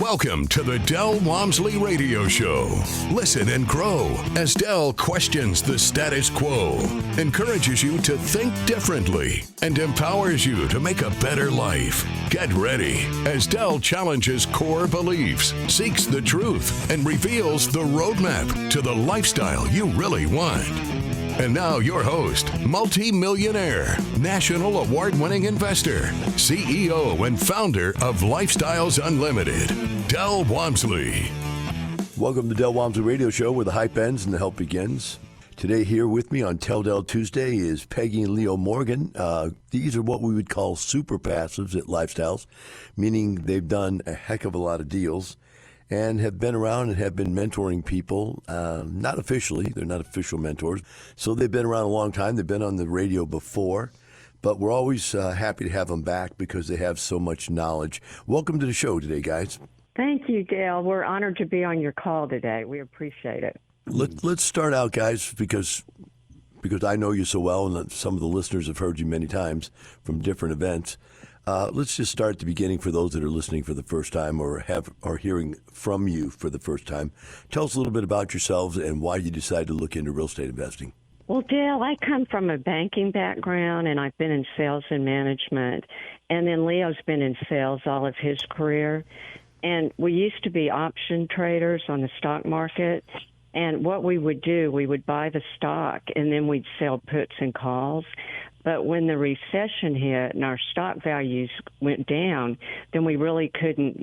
Welcome to the Del Walmsley Radio Show. Listen and grow as Del questions the status quo, encourages you to think differently, and empowers you to make a better life. Get ready as Del challenges core beliefs, seeks the truth, and reveals the roadmap to the lifestyle you really want. And now your host, multi-millionaire, national award-winning investor, CEO and founder of Lifestyles Unlimited, Del Walmsley. Welcome to the Del Walmsley Radio Show, where the hype ends and the help begins. Today here with me on Tell Del Tuesday is Peggi and Leo Morgan. These are what we would call super passives at Lifestyles, meaning they've done a heck of a lot of deals and have been around and have been mentoring people, not officially. They're not official mentors. So they've been around a long time. They've been on the radio before, but we're always happy to have them back because they have so much knowledge. Welcome to the show today, guys. Thank you, Dale. We're honored to be on your call today. We appreciate it. Let's start out, guys, because I know you so well, and some of the listeners have heard you many times from different events. Let's just start at the beginning for those that are listening for the first time or are hearing from you for the first time. Tell us a little bit about yourselves and why you decided to look into real estate investing. Well, Dale, I come from a banking background, and I've been in sales and management. And then Leo's been in sales all of his career. And we used to be option traders on the stock market. And what we would do, we would buy the stock, and then we'd sell puts and calls. But when the recession hit and our stock values went down, then we really couldn't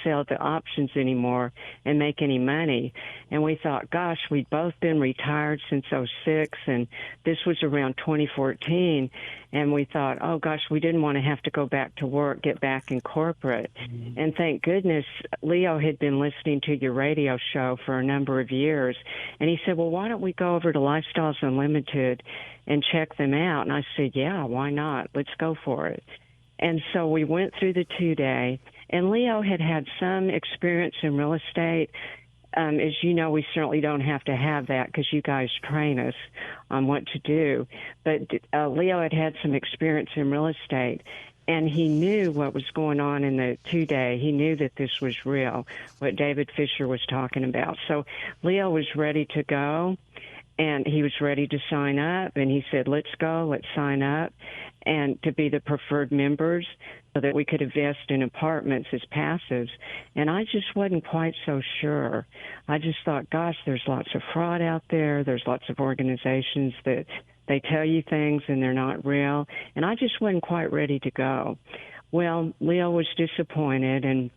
sell the options anymore and make any money. And we thought, gosh, we'd both been retired since '06, and this was around 2014. And we thought, oh, gosh, we didn't want to have to go back to work, get back in corporate. Mm-hmm. And thank goodness Leo had been listening to your radio show for a number of years. And he said, well, why don't we go over to Lifestyles Unlimited and check them out? And I said, yeah, why not? Let's go for it. And so we went through the 2-day, and Leo had some experience in real estate. As you know, we certainly don't have to have that because you guys train us on what to do. But Leo had some experience in real estate, and he knew what was going on in the 2-day. He knew that this was real, what David Fisher was talking about. So Leo was ready to go, and he was ready to sign up. And he said, let's go, let's sign up, and to be the preferred members so that we could invest in apartments as passives. And I just wasn't quite so sure. I just thought, gosh, there's lots of fraud out there. There's lots of organizations that they tell you things and they're not real. And I just wasn't quite ready to go. Well, Leo was disappointed, and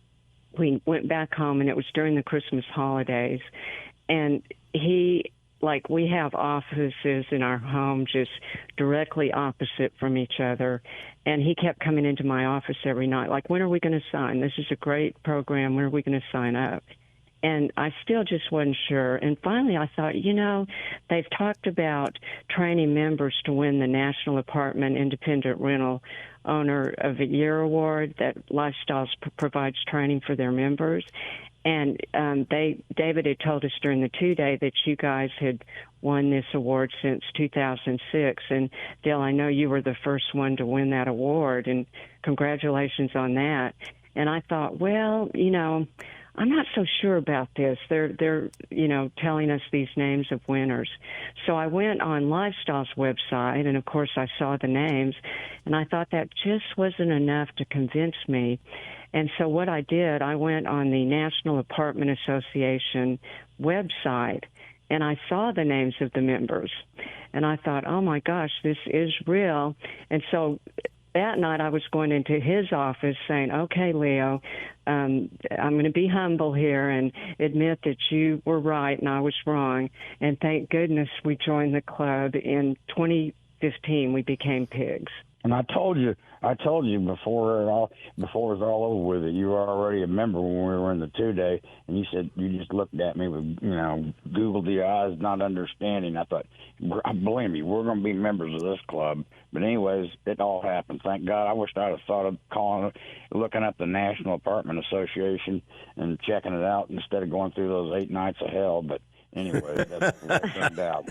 we went back home, and it was during the Christmas holidays. And we have offices in our home just directly opposite from each other. And he kept coming into my office every night, like, when are we going to sign? This is a great program. When are we going to sign up? And I still just wasn't sure. And finally I thought, they've talked about training members to win the National Apartment Independent Rental Owner of the Year Award that Lifestyles provides training for their members. And David had told us during the 2-day that you guys had won this award since 2006. And Dale, I know you were the first one to win that award, and congratulations on that. And I thought, well, I'm not so sure about this. They're telling us these names of winners. So I went on Lifestyle's website, and of course I saw the names, and I thought that just wasn't enough to convince me. And so what I did, I went on the National Apartment Association website, and I saw the names of the members. And I thought, oh my gosh, this is real. And so that night I was going into his office saying, okay, Leo, I'm going to be humble here and admit that you were right and I was wrong. And thank goodness we joined the club. In 2015, we became pigs. And I told you before it was all over with it. You were already a member when we were in the 2-day, and you said you just looked at me with, Googled your eyes, not understanding. I thought, believe me, we're going to be members of this club. But anyways, it all happened. Thank God. I wish I'd have thought of looking up the National Apartment Association and checking it out instead of going through those 8 nights of hell. But anyway, that's what it turned out.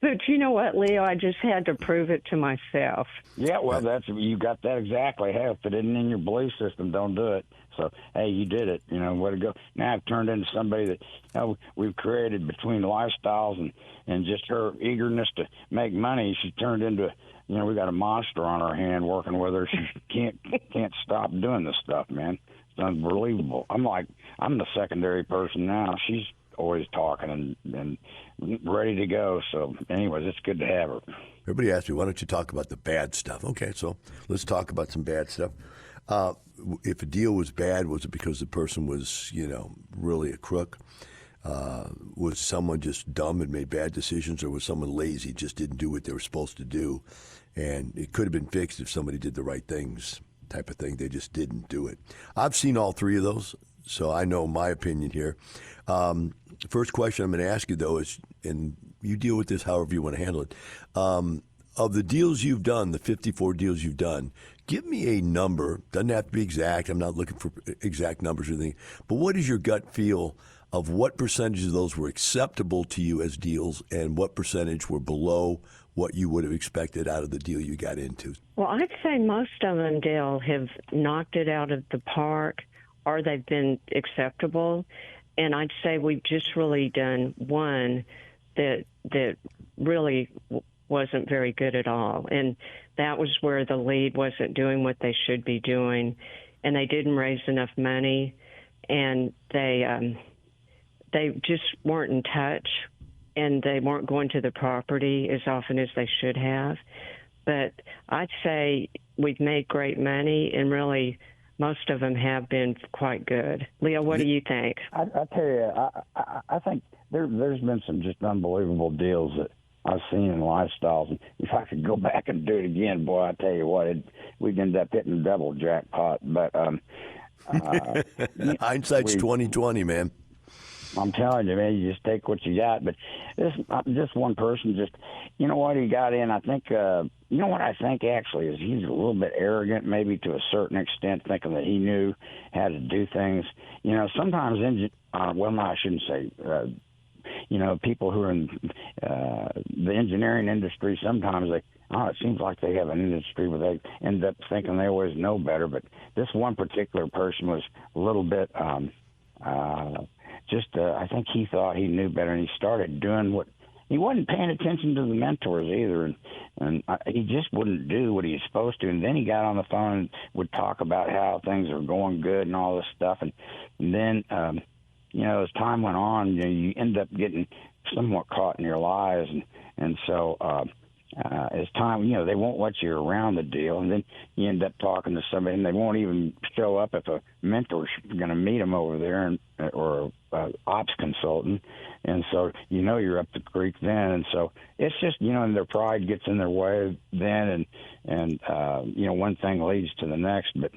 But you know what, Leo? I just had to prove it to myself. Yeah, well, you got that exactly. Hey, if it isn't in your belief system, don't do it. So, hey, you did it. Way to go. Now I've turned into somebody that we've created between lifestyles and just her eagerness to make money. She turned into, we got a monster on our hand working with her. She can't stop doing this stuff, man. It's unbelievable. I'm the secondary person now. She's always talking and ready to go. So, anyways, it's good to have her. Everybody asks me, why don't you talk about the bad stuff? Okay, so let's talk about some bad stuff. If a deal was bad, was it because the person was, really a crook? Was someone just dumb and made bad decisions, or was someone lazy, just didn't do what they were supposed to do? And it could have been fixed if somebody did the right things, type of thing. They just didn't do it. I've seen all three of those, so I know my opinion here. The first question I'm going to ask you, though, is, and you deal with this however you want to handle it, of the deals you've done, the 54 deals you've done, give me a number. Doesn't have to be exact. I'm not looking for exact numbers or anything. But what is your gut feel of what percentage of those were acceptable to you as deals and what percentage were below what you would have expected out of the deal you got into? Well, I'd say most of them, Dale, have knocked it out of the park, or they've been acceptable. And I'd say we've just really done one that really wasn't very good at all. And that was where the lead wasn't doing what they should be doing, and they didn't raise enough money, and they just weren't in touch, and they weren't going to the property as often as they should have. But I'd say we've made great money, and really most of them have been quite good. Leo, what do you think? I tell you, I think there's been some just unbelievable deals that I've seen in lifestyles. And if I could go back and do it again, boy, I tell you what, we'd end up hitting double jackpot. But hindsight's 20/20, man. I'm telling you, man, you just take what you got. But this one person, just what he got in. I think what I think actually is he's a little bit arrogant, maybe to a certain extent, thinking that he knew how to do things. Sometimes I shouldn't say. People who are in the engineering industry, sometimes it seems like they have an industry where they end up thinking they always know better. But this one particular person was a little bit I think he thought he knew better, and he started doing what he wasn't paying attention to the mentors either, and he just wouldn't do what he was supposed to. And then he got on the phone and would talk about how things are going good and all this stuff, and then as time went on, you end up getting somewhat caught in your lies, and so as time, they won't let you around the deal, and then you end up talking to somebody, and they won't even show up if a mentor's going to meet them over there, or ops consultant, and so you're up the creek then, and so it's just and their pride gets in their way then, and one thing leads to the next, but.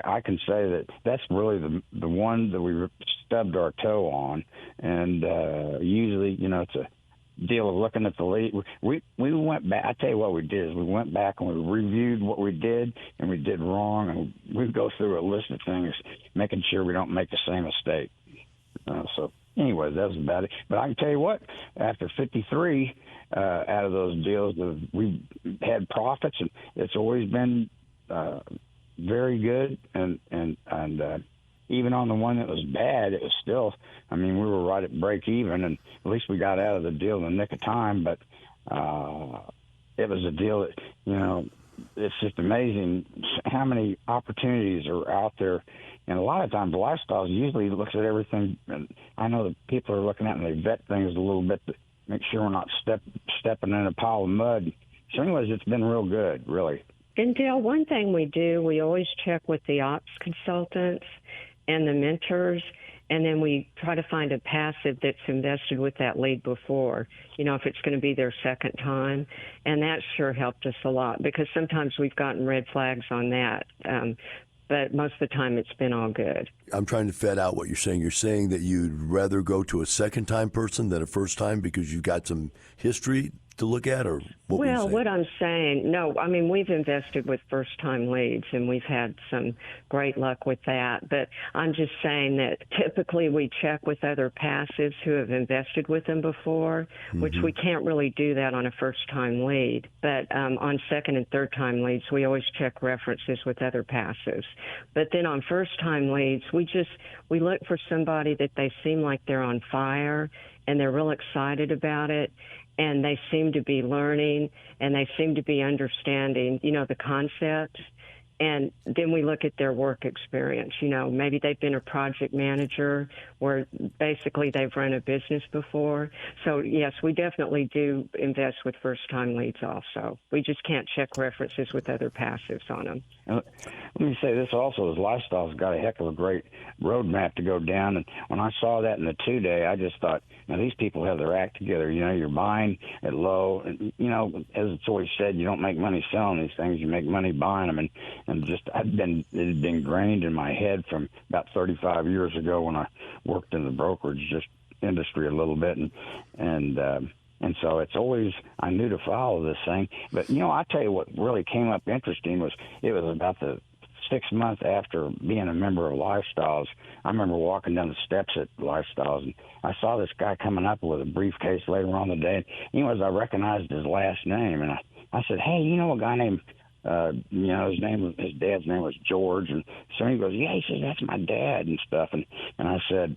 I can say that's really the one that we stubbed our toe on, and usually, it's a deal of looking at the lead. We went back. I tell you what we did is we went back and we reviewed what we did and we did wrong, and we go through a list of things, making sure we don't make the same mistake. So, anyways, that's about it. But I can tell you what, after 53 out of those deals, we've had profits, and it's always been very good, and even on the one that was bad, it was still, we were right at break even, and at least we got out of the deal in the nick of time, but it was a deal that, it's just amazing how many opportunities are out there, and a lot of times Lifestyles usually looks at everything, and I know that people are looking at it and they vet things a little bit to make sure we're not stepping in a pile of mud. So anyways, it's been real good, really. And Dale, one thing we do, we always check with the ops consultants and the mentors, and then we try to find a passive that's invested with that lead before, if it's going to be their second time. And that sure helped us a lot, because sometimes we've gotten red flags on that. But most of the time it's been all good. I'm trying to vet out what you're saying. You're saying that you'd rather go to a second-time person than a first-time because you've got some history to look at, or what were you Well, saying? what I'm saying, no, I mean, we've invested with first-time leads, and we've had some great luck with that. But I'm just saying that typically we check with other passives who have invested with them before, which we can't really do that on a first-time lead. But on second and third-time leads, we always check references with other passives. But then on first-time leads, we look for somebody that they seem like they're on fire and they're real excited about it, and they seem to be learning, and they seem to be understanding, the concepts. And then we look at their work experience. Maybe they've been a project manager where basically they've run a business before. So, yes, we definitely do invest with first-time leads also. We just can't check references with other passives on them. Let me say this also, is Lifestyle's got a heck of a great roadmap to go down. And when I saw that in the 2-day, I just thought, these people have their act together. You're buying at low. And, as it's always said, you don't make money selling these things. You make money buying them. And just it had been ingrained in my head from about 35 years ago when I worked in the brokerage industry a little bit. And so it's always, I knew to follow this thing. But, I tell you what really came up interesting was it was about the 6 months after being a member of Lifestyles. I remember walking down the steps at Lifestyles, and I saw this guy coming up with a briefcase later on the day. I recognized his last name, and I said, hey, a guy named, his dad's name was George. And so he goes, yeah, he says, that's my dad and stuff. And I said,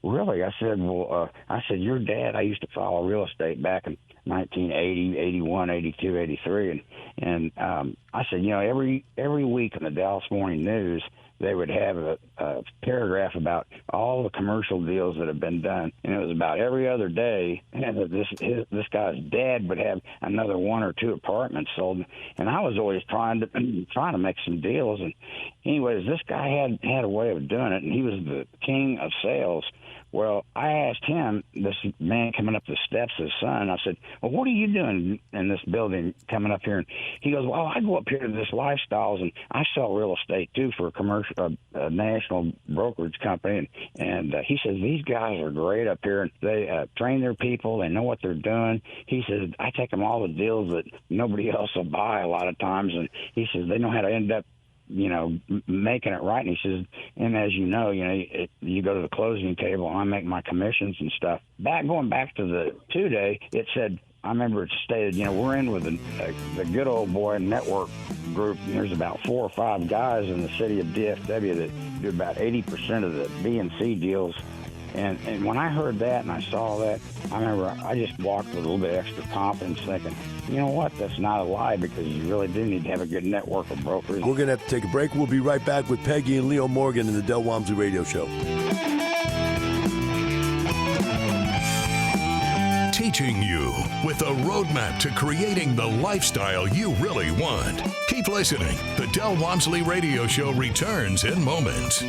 really? I said, well, your dad, I used to follow real estate back in 1980, 81, 82, 83. And I said, every week in the Dallas Morning News, they would have a paragraph about all the commercial deals that have been done. And it was about every other day. And this guy's dad would have another 1 or 2 apartments sold. And I was always trying to make some deals. And anyways, this guy had a way of doing it, and he was the king of sales. Well, I asked him, this man coming up the steps, his son, I said, well, what are you doing in this building coming up here? And he goes, well, I go up here to this Lifestyles, and I sell real estate, too, for a national brokerage company. And he says, these guys are great up here, and they train their people. They know what they're doing. He says, I take them all the deals that nobody else will buy a lot of times. And he says, they know how to end up making it right. And he says, and as you go to the closing table, and I make my commissions and stuff. Going back to the 2-day, it said, I remember it stated, we're in with the good old boy network group. There's about 4 or 5 guys in the city of DFW that do about 80% of the B and C deals. And when I heard that and I saw that, I remember I just walked with a little bit extra confidence thinking, you know what, that's not a lie, because you really do need to have a good network of brokers. We're going to have to take a break. We'll be right back with Peggy and Leo Morgan in the Del Walmsley Radio Show. Teaching you with a roadmap to creating the lifestyle you really want. Keep listening. The Del Walmsley Radio Show returns in moments.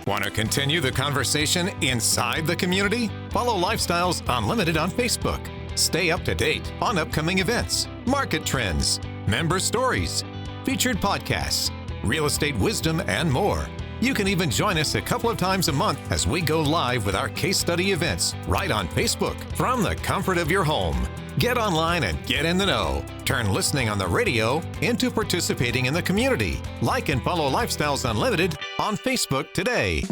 Want to continue the conversation inside the community? Follow Lifestyles Unlimited on Facebook. Stay up to date on upcoming events, market trends, member stories, featured podcasts, real estate wisdom, and more. You can even join us a couple of times a month as we go live with our case study events right on Facebook from the comfort of your home. Get online and get in the know. Turn listening on the radio into participating in the community. Like and follow Lifestyles Unlimited on Facebook today.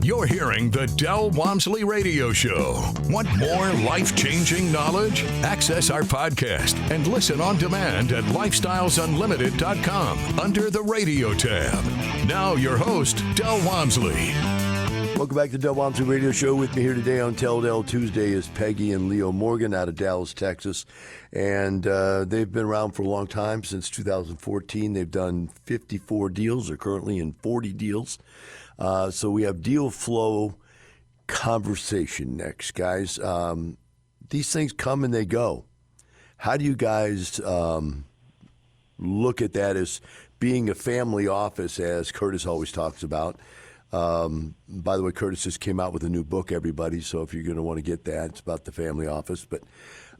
You're hearing the Del Walmsley Radio Show. Want more life-changing knowledge? Access our podcast and listen on demand at lifestylesunlimited.com under the radio tab. Now your host, Del Walmsley. Welcome back to the Del Walmsley Radio Show. With me here today on Tell Del Tuesday is Peggy and Leo Morgan out of Dallas, Texas. And they've been around for a long time, since 2014. They've done 54 deals. They're currently in 40 deals. So we have deal flow conversation next, guys. These things come and they go. How do you guys look at that as being a family office, as Curtis always talks about? By the way, Curtis just came out with a new book, everybody, so if you're going to want to get that, it's about the family office. But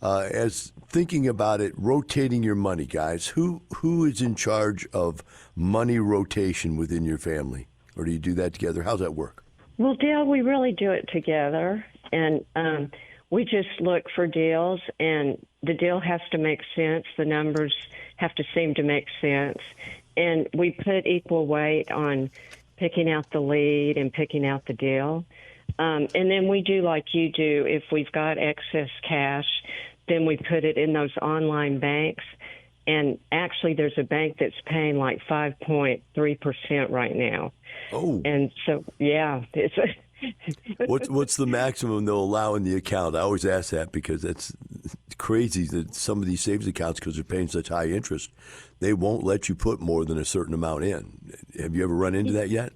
as thinking about it, rotating your money, guys, who is in charge of money rotation within your family? Or do you do that together? How's that work? Well, Dale, we really do it together, and we just look for deals, and the deal has to make sense. The numbers have to seem to make sense, and we put equal weight on picking out the lead and picking out the deal. And then we do like you do. If we've got excess cash, then we put it in those online banks. And actually, there's a bank that's paying like 5.3% right now. Oh. And so, yeah, it's What's the maximum they'll allow in the account? I always ask that because it's crazy that some of these savings accounts, because they're paying such high interest, they won't let you put more than a certain amount in. Have you ever run into that yet?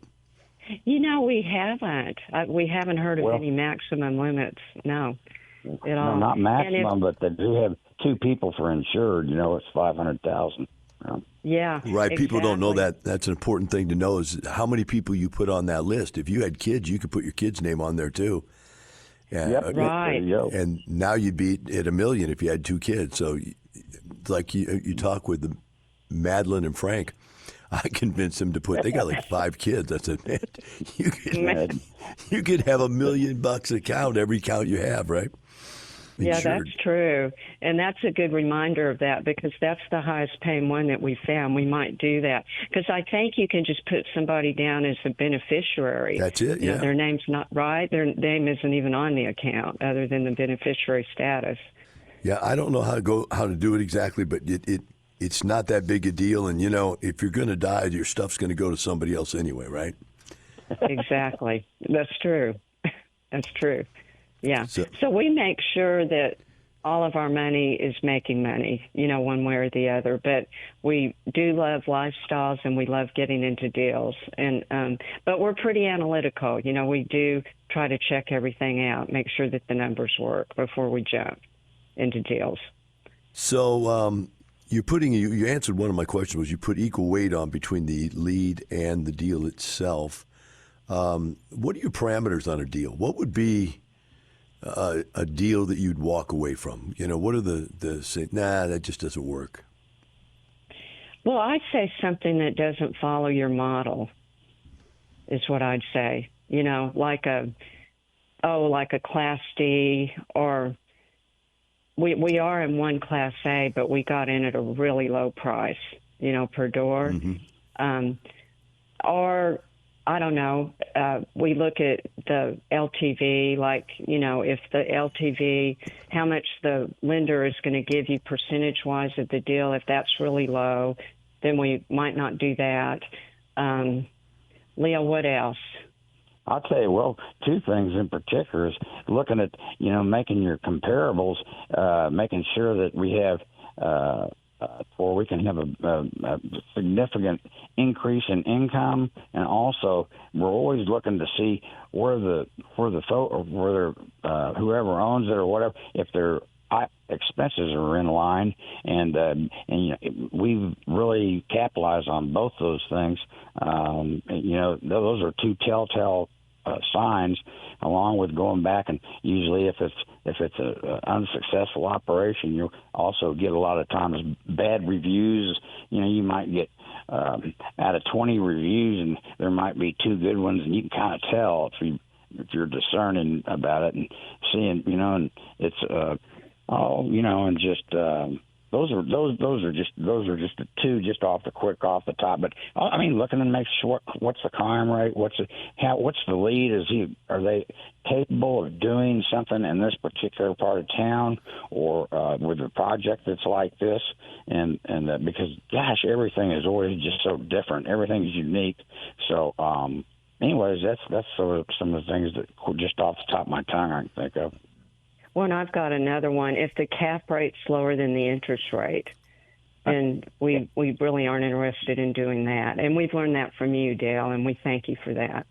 We haven't. We haven't heard of any maximum limits, no, at all. No, not maximum, but they do have 2 people for insured. It's $500,000. Yeah. Right. Exactly. People don't know that. That's an important thing to know is how many people you put on that list. If you had kids, you could put your kid's name on there too. Yep. Right. There you go. And now you'd be at $1 million if you had 2 kids. So like you talk with Madeline and Frank, I convinced them to put, they got like 5 kids. I said, man, you could have $1 million account every account you have, right? Yeah, Insured. that's true. And that's a good reminder of that because that's the highest paying one that we found. We might do that because I think you can just put somebody down as a beneficiary. That's it, You know, yeah. their name's not right. Their name isn't even on the account other than the beneficiary status. Yeah, I don't know how to do it exactly, but it's not that big a deal. And, if you're going to die, your stuff's going to go to somebody else anyway, right? Exactly. That's true. That's true. Yeah. So we make sure that all of our money is making money, one way or the other. But we do love lifestyles and we love getting into deals. And but we're pretty analytical. We do try to check everything out, make sure that the numbers work before we jump into deals. So you answered one of my questions was you put equal weight on between the lead and the deal itself. What are your parameters on a deal? What would be a deal that you'd walk away from? What are the say, nah, that just doesn't work? Well, I'd say something that doesn't follow your model is what I'd say. Like a Class D, or we are in one Class A, but we got in at a really low price, per door. Mm-hmm. Or I don't know. We look at the LTV, if the LTV, how much the lender is going to give you percentage-wise of the deal. If that's really low, then we might not do that. Leo, what else? I'll tell you, 2 things in particular is looking at, making your comparables, making sure that we have where we can have a significant increase in income, and also we're always looking to see whoever owns it or whatever, if their expenses are in line, and we've really capitalized on both those things. Those are 2 telltale signs, along with going back, and usually if it's an unsuccessful operation, you also get a lot of times bad reviews. You might get out of 20 reviews, and there might be 2 good ones, and you can kind of tell if you're discerning about it and seeing, and it's and just. Those are just the 2 just off the top. But I mean, looking to make sure what's the crime rate, what's the lead? Are they capable of doing something in this particular part of town, or with a project that's like this? And because gosh, everything is always just so different. Everything's unique. So, anyways, that's sort of some of the things that just off the top of my tongue I can think of. Well, and I've got another one. If the cap rate's lower than the interest rate, then we really aren't interested in doing that. And we've learned that from you, Dale, and we thank you for that.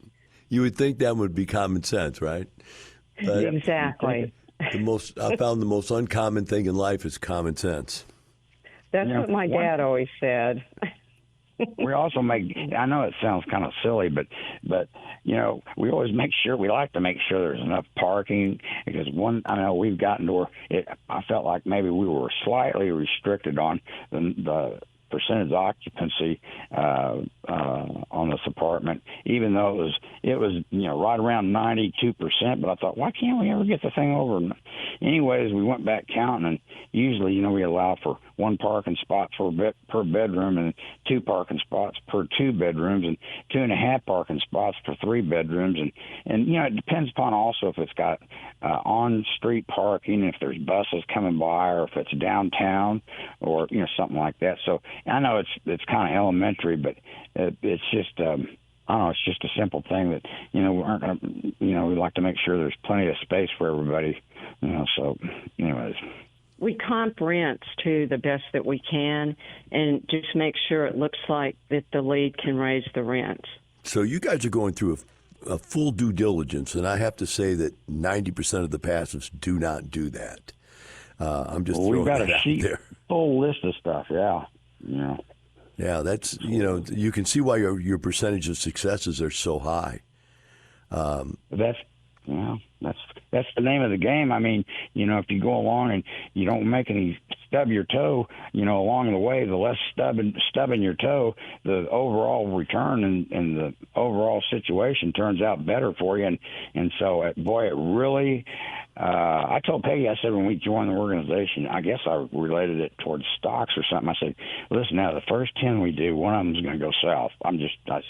You would think that would be common sense, right? But exactly. I found the most uncommon thing in life is common sense. That's what my dad always said. We also I know it sounds kind of silly, but we always we like to make sure there's enough parking, because I know we've gotten to where I felt like maybe we were slightly restricted on the percentage occupancy on this apartment, even though it was right around 92%. But I thought, why can't we ever get the thing over? And anyways, we went back counting, and usually we allow for one parking spot per bedroom and 2 parking spots per 2 bedrooms and 2.5 parking spots for 3 bedrooms, and it depends upon also if it's got on street parking, if there's buses coming by, or if it's downtown, or something like that. So I know it's kind of elementary, but it's just I don't know. It's just a simple thing that we aren't going to. We like to make sure there's plenty of space for everybody. So anyways. We comp rents to the best that we can, and just make sure it looks like that the lead can raise the rents. So you guys are going through a full due diligence, and I have to say that 90% of the passives do not do that. I'm just throwing that out there. Full list of stuff, yeah. Yeah, that's you can see why your percentage of successes are so high. That's the name of the game. I mean, if you go along and you don't make any stub your toe, along the way, the less stubbing your toe, the overall return and the overall situation turns out better for you. And so, it really. I told Peggy, I said, when we joined the organization, I guess I related it towards stocks or something. I said, listen, now the first 10 we do, one of them is going to go south. I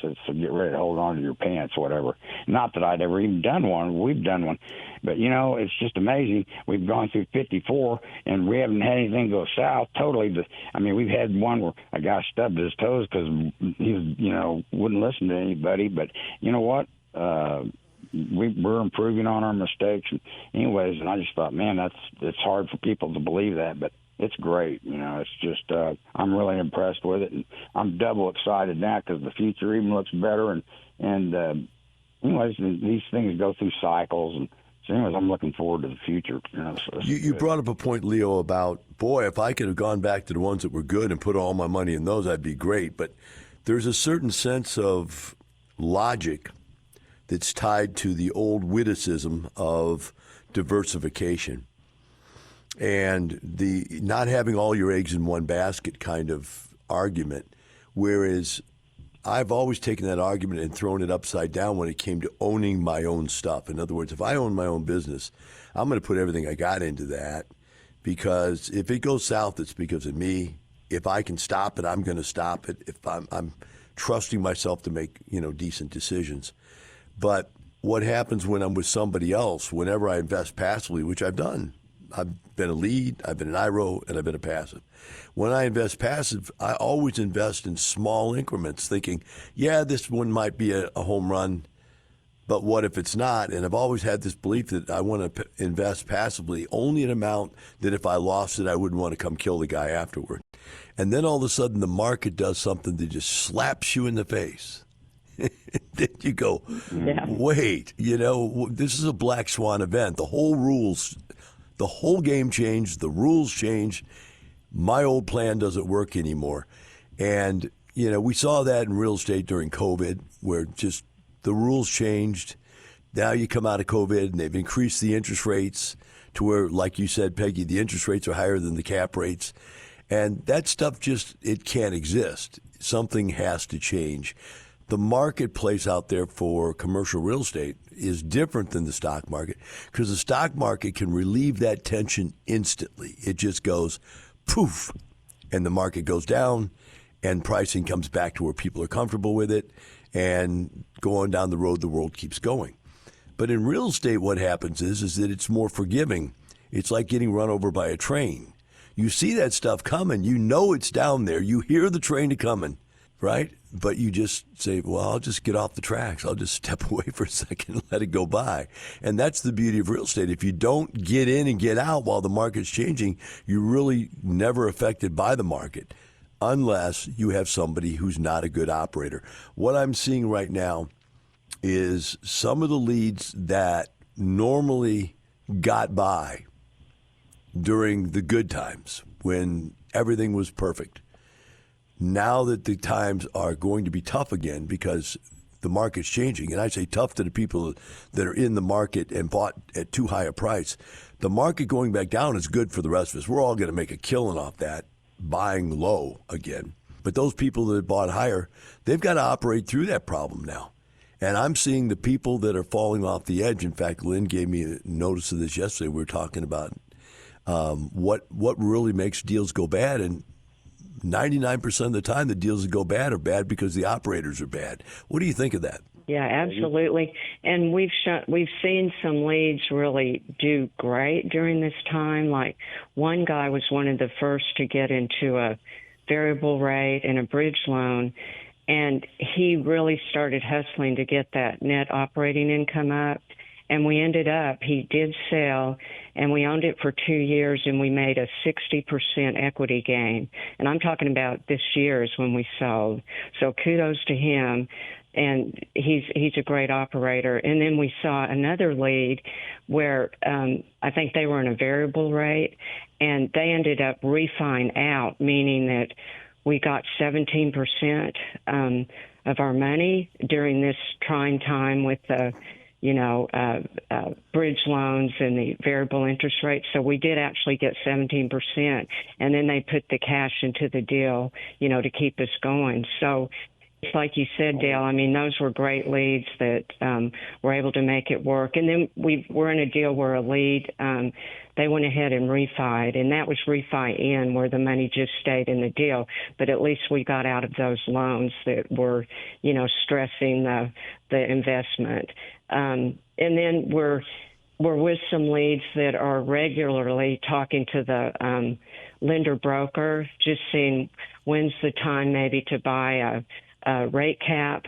said, so get ready to hold on to your pants, whatever. Not that I'd ever even done one. We've done one. But, it's just amazing. We've gone through 54, and we haven't had anything go south totally. We've had one where a guy stubbed his toes because he was, wouldn't listen to anybody. But you know what? We're improving on our mistakes. And I just thought, man, it's hard for people to believe that, but it's great. It's just I'm really impressed with it, and I'm double excited now because the future even looks better. And these things go through cycles, and so I'm looking forward to the future. You brought up a point, Leo, about, boy, if I could have gone back to the ones that were good and put all my money in those, I'd be great. But there's a certain sense of logic that's tied to the old witticism of diversification and the not having all your eggs in one basket kind of argument, whereas I've always taken that argument and thrown it upside down when it came to owning my own stuff. In other words, if I own my own business, I'm going to put everything I got into that, because if it goes south, it's because of me. If I can stop it, I'm going to stop it. If I'm trusting myself to make decent decisions. But what happens when I'm with somebody else, whenever I invest passively, which I've done, I've been a lead, I've been an IRO, and I've been a passive. When I invest passive, I always invest in small increments, thinking, yeah, this one might be a home run, but what if it's not? And I've always had this belief that I want to invest passively only an amount that if I lost it, I wouldn't want to come kill the guy afterward. And then all of a sudden the market does something that just slaps you in the face. Then you go, wait, this is a black swan event. The whole game changed. The rules changed. My old plan doesn't work anymore. And, we saw that in real estate during COVID, where just the rules changed. Now you come out of COVID and they've increased the interest rates to where, like you said, Peggy, the interest rates are higher than the cap rates. And that stuff it can't exist. Something has to change. The marketplace out there for commercial real estate is different than the stock market, because the stock market can relieve that tension instantly. It just goes poof, and the market goes down, and pricing comes back to where people are comfortable with it, and going down the road, the world keeps going. But in real estate, what happens is that it's more forgiving. It's like getting run over by a train. You see that stuff coming. You know it's down there. You hear the train coming, right? But you just say, well, I'll just get off the tracks. I'll just step away for a second and let it go by. And that's the beauty of real estate. If you don't get in and get out while the market's changing, you're really never affected by the market unless you have somebody who's not a good operator. What I'm seeing right now is some of the leads that normally got by during the good times when everything was perfect. Now that the times are going to be tough again because the market's changing, and I say tough to the people that are in the market and bought at too high a price, the market going back down is good for the rest of us. We're all going to make a killing off that, buying low again. But those people that bought higher, they've got to operate through that problem now. And I'm seeing the people that are falling off the edge. In fact, Lynn gave me a notice of this yesterday. We were talking about what really makes deals go bad, and 99% of the time the deals that go bad are bad because the operators are bad. What do you think of that? Yeah, absolutely. And we've seen some leads really do great during this time. Like one guy was one of the first to get into a variable rate and a bridge loan, and he really started hustling to get that net operating income up. And we ended up, he did sell, and we owned it for 2 years, and we made a 60% equity gain. And I'm talking about this year is when we sold. So kudos to him, and he's a great operator. And then we saw another lead where I think they were in a variable rate, and they ended up refining out, meaning that we got 17% of our money during this trying time with the bridge loans and the variable interest rates. So we did actually get 17%. And then they put the cash into the deal, to keep us going. So it's like you said, Dale, I mean, those were great leads that were able to make it work. And then we're in a deal where a lead, they went ahead and refied, and that was refi in where the money just stayed in the deal. But at least we got out of those loans that were, stressing the investment. And then we're with some leads that are regularly talking to the lender broker, just seeing when's the time maybe to buy a rate cap.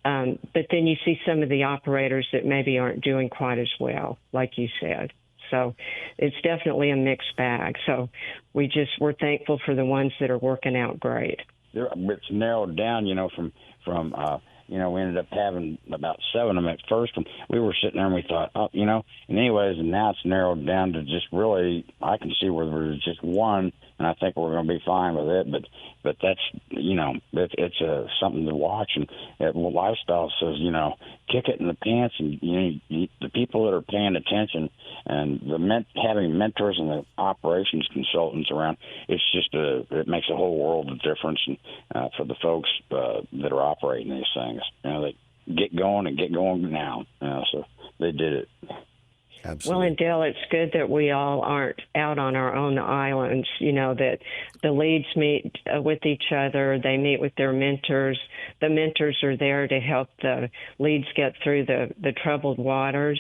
But then you see some of the operators that maybe aren't doing quite as well, like you said. So it's definitely a mixed bag. So we're thankful for the ones that are working out great. It's narrowed down, we ended up having about 7 of them at first. And we were sitting there and we thought, and anyways, and now it's narrowed down to just really, I can see where there's just one, and I think we're going to be fine with it. But that's, it's something to watch. And Lifestyle says, kick it in the pants. And, the people that are paying attention and having mentors and the operations consultants around, it makes a whole world of difference for the folks that are operating these things. They get going now. So they did it. Absolutely. Well, and Dale, it's good that we all aren't out on our own islands, that the leads meet with each other. They meet with their mentors. The mentors are there to help the leads get through the troubled waters.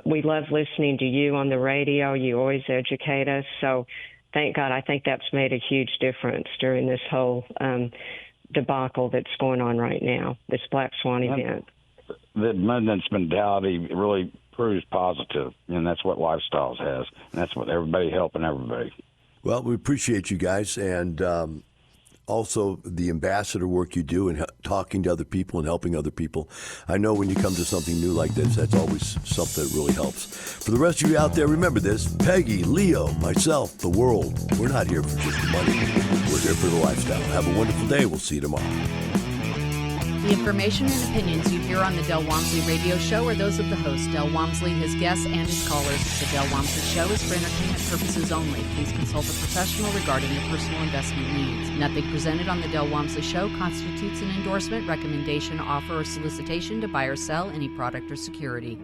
We love listening to you on the radio. You always educate us. So thank God. I think that's made a huge difference during this whole debacle that's going on right now, this Black Swan event. The abundance mentality really proves positive, and that's what Lifestyles has, and that's what everybody helping everybody. Well, we appreciate you guys, and also the ambassador work you do and talking to other people and helping other people. I know when you come to something new like this, that's always something that really helps. For the rest of you out there, remember this: Peggy, Leo, myself, the world. We're not here for just the money. We're here for the lifestyle. Have a wonderful day. We'll see you tomorrow. The information and opinions you hear on the Del Walmsley radio show are those of the host, Del Walmsley, his guests, and his callers. The Del Walmsley show is for entertainment purposes only. Please consult a professional regarding your personal investment needs. Nothing presented on the Del Walmsley show constitutes an endorsement, recommendation, offer, or solicitation to buy or sell any product or security.